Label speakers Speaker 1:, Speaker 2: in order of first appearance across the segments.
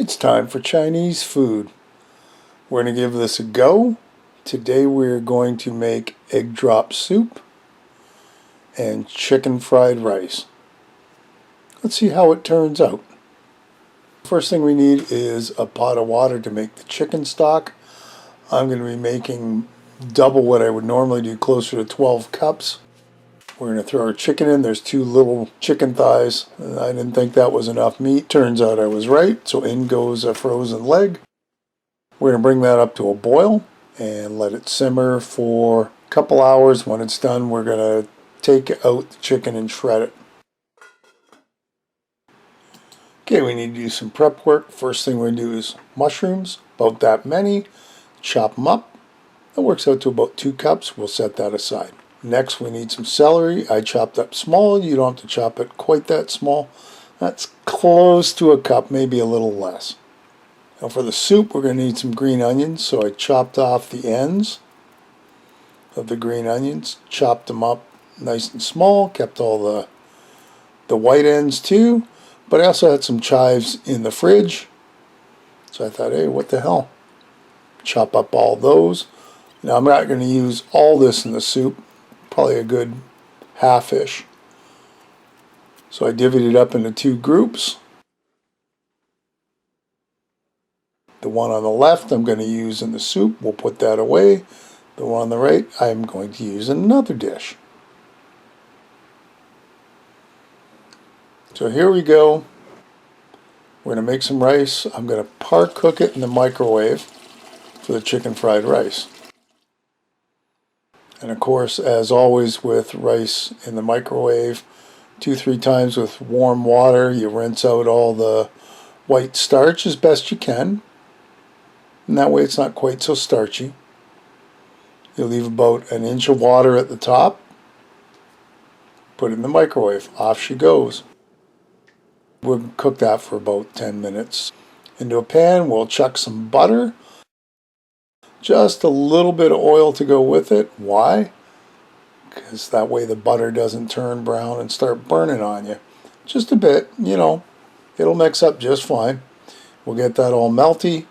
Speaker 1: It's time for Chinese food. We're going to give this a go. Today we're going to make egg drop soup and chicken fried rice. Let's see how it turns out. First thing we need is a pot of water to make the chicken stock. I'm going to be making double what I would normally do, closer to 12 cups. We're going to throw our chicken in. There's 2 little chicken thighs. I didn't think that was enough meat. Turns out I was right. So in goes a frozen leg. We're going to bring that up to a boil and let it simmer for a couple hours. When it's done, we're going to take out the chicken and shred it. Okay, we need to do some prep work. First thing we're going to do is mushrooms, about that many. Chop them up. That works out to about 2 cups. We'll set that aside. Next, we need some celery. I chopped up small. You don't have to chop it quite that small. That's close to a cup, maybe a little less. Now for the soup, we're going to need some green onions. So I chopped off the ends of the green onions, chopped them up nice and small, kept all the white ends too. But I also had some chives in the fridge. So I thought, hey, what the hell? Chop up all those. Now I'm not going to use all this in the soup. Probably a good half-ish. So I divvied it up into 2 groups. The one on the left I'm going to use in the soup. We'll put that away. The one on the right I'm going to use in another dish. So here we go. We're going to make some rice. I'm going to par cook it in the microwave for the chicken fried rice. And of course, as always with rice in the microwave, 2-3 times with warm water. You rinse out all the white starch as best you can. And that way it's not quite so starchy. You leave about 1 inch of water at the top. Put it in the microwave. Off she goes. We'll cook that for about 10 minutes. Into a pan, we'll chuck some butter. Just a little bit of oil to go with it. Why? Because that way the butter doesn't turn brown and start burning on you. Just a bit, you know, it'll mix up just fine. We'll get that all melty.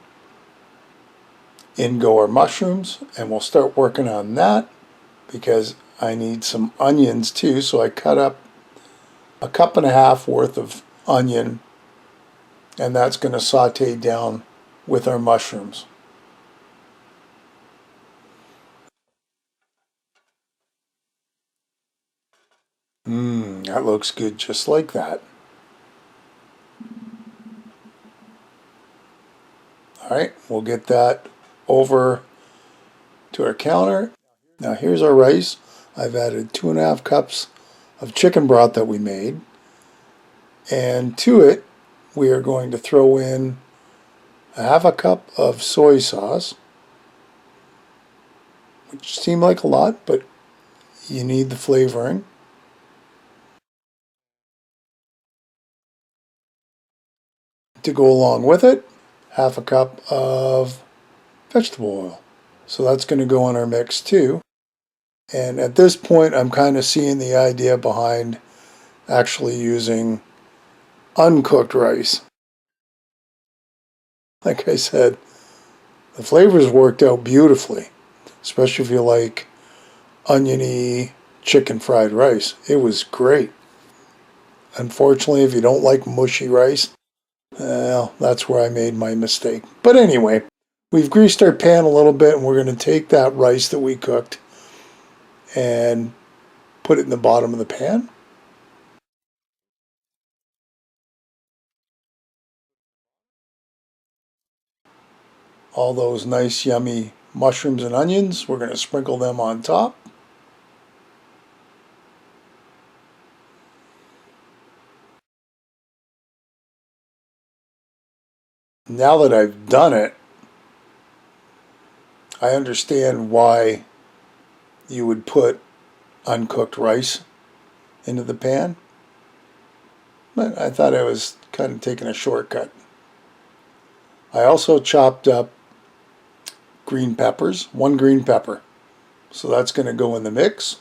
Speaker 1: In go our mushrooms, and we'll start working on that because I need some onions too. So I cut up 1.5 cups worth of onion, and that's going to saute down with our mushrooms. That looks good just like that. Alright, we'll get that over to our counter. Now here's our rice. I've added 2.5 cups of chicken broth that we made, and to it we are going to throw in 1/2 cup of soy sauce, which seemed like a lot, but you need the flavoring. To go along with it, 1/2 cup of vegetable oil. So that's going to go in our mix too. And at this point, I'm kind of seeing the idea behind actually using uncooked rice. Like I said, the flavors worked out beautifully, especially if you like oniony chicken fried rice. It was great. Unfortunately, if you don't like mushy rice, well, that's where I made my mistake. But anyway, we've greased our pan a little bit, and we're going to take that rice that we cooked and put it in the bottom of the pan. All those nice yummy mushrooms and onions, we're going to sprinkle them on top. Now that I've done it, I understand why you would put uncooked rice into the pan, but I thought I was kind of taking a shortcut. I also chopped up green peppers, 1 green pepper, so that's going to go in the mix.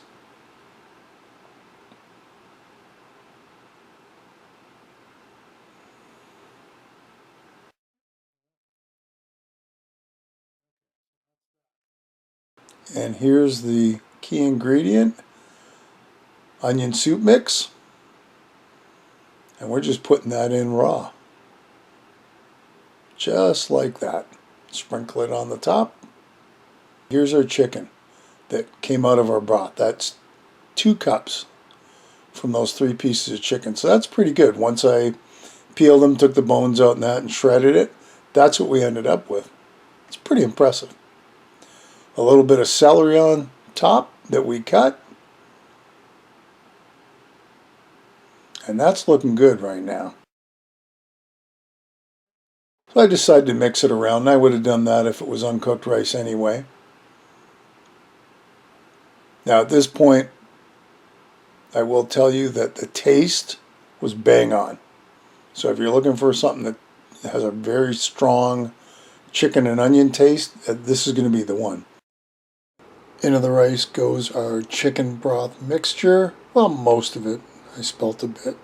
Speaker 1: And here's the key ingredient, onion soup mix. And we're just putting that in raw. Just like that. Sprinkle it on the top. Here's our chicken that came out of our broth. That's 2 cups from those 3 pieces of chicken. So that's pretty good. Once I peeled them, took the bones out and that, and shredded it, that's what we ended up with. It's pretty impressive. A little bit of celery on top that we cut. And that's looking good right now. So I decided to mix it around, and I would have done that if it was uncooked rice anyway. Now at this point, I will tell you that the taste was bang on. So if you're looking for something that has a very strong chicken and onion taste, this is going to be the one. Into the rice goes our chicken broth mixture. Well, most of it. I spilt a bit.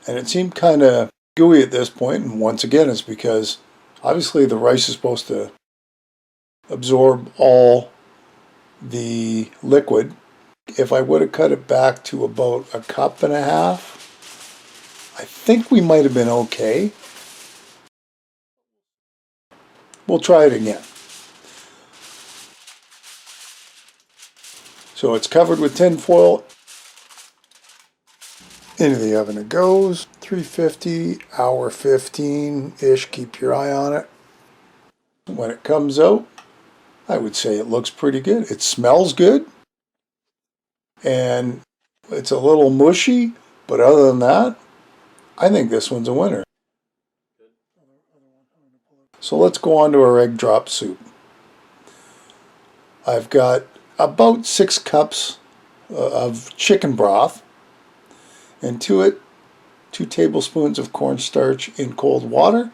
Speaker 1: And it seemed kind of gooey at this point, and once again it's because obviously the rice is supposed to absorb all the liquid. If I would have cut it back to about 1.5 cups, I think we might have been okay. We'll try it again. So it's covered with tin foil. Into the oven it goes. 350, hour 15-ish. Keep your eye on it. When it comes out, I would say it looks pretty good. It smells good. And it's a little mushy, but other than that, I think this one's a winner. So let's go on to our egg drop soup. I've got about 6 cups of chicken broth, and to it 2 tablespoons of cornstarch in cold water.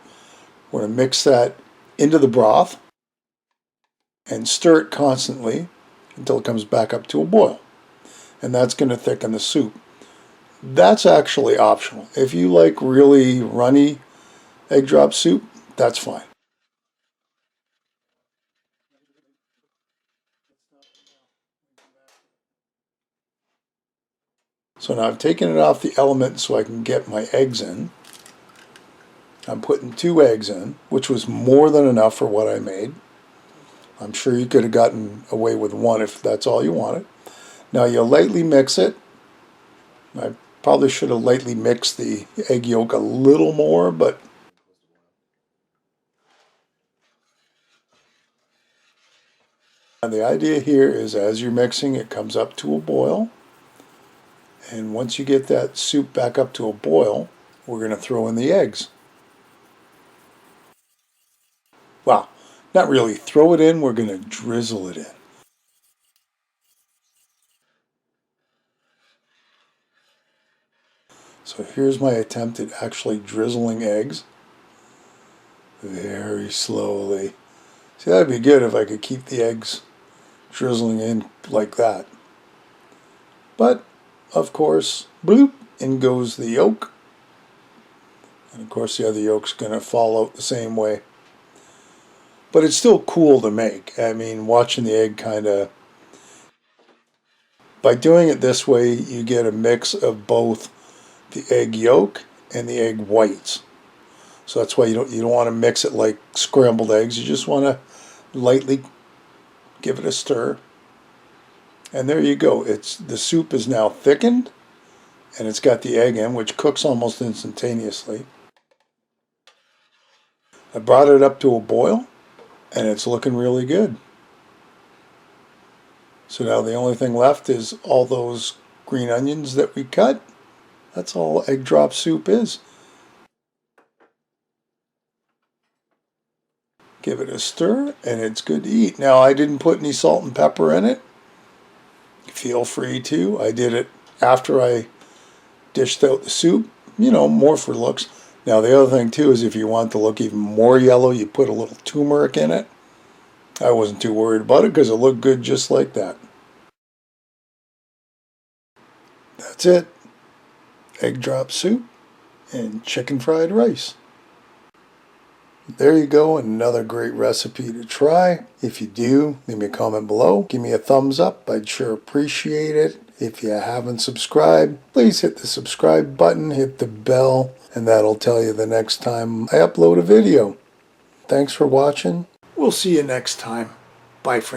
Speaker 1: We're going to mix that into the broth and stir it constantly until it comes back up to a boil. And that's going to thicken the soup. That's actually optional. If you like really runny egg drop soup, that's fine. So now I've taken it off the element so I can get my eggs in. I'm putting 2 eggs in, which was more than enough for what I made. I'm sure you could have gotten away with 1 if that's all you wanted. Now you lightly mix it. I probably should have lightly mixed the egg yolk a little more, but the idea here is as you're mixing, it comes up to a boil. And once you get that soup back up to a boil, we're going to throw in the eggs. Well, not really throw it in, we're going to drizzle it in. So here's my attempt at actually drizzling eggs. Very slowly. See, that'd be good if I could keep the eggs drizzling in like that. But, of course, bloop, in goes the yolk. And of course the other yolk's going to fall out the same way. But it's still cool to make. I mean, watching the egg kind of... By doing it this way, you get a mix of both the egg yolk and the egg whites. So that's why you don't want to mix it like scrambled eggs. You just want to lightly give it a stir. And there you go. The soup is now thickened, and it's got the egg in, which cooks almost instantaneously. I brought it up to a boil, and it's looking really good. So now the only thing left is all those green onions that we cut. That's all egg drop soup is. Give it a stir, and it's good to eat. Now, I didn't put any salt and pepper in it. Feel free to. I did it after I dished out the soup, more for looks. Now, the other thing, too, is if you want to look even more yellow, you put a little turmeric in it. I wasn't too worried about it because it looked good just like that. That's it. Egg drop soup and chicken fried rice. There you go, another great recipe to try. If you do, leave me a comment below. Give me a thumbs up, I'd sure appreciate it. If you haven't subscribed, please hit the subscribe button, hit the bell, and that'll tell you the next time I upload a video. Thanks for watching. We'll see you next time. Bye for now.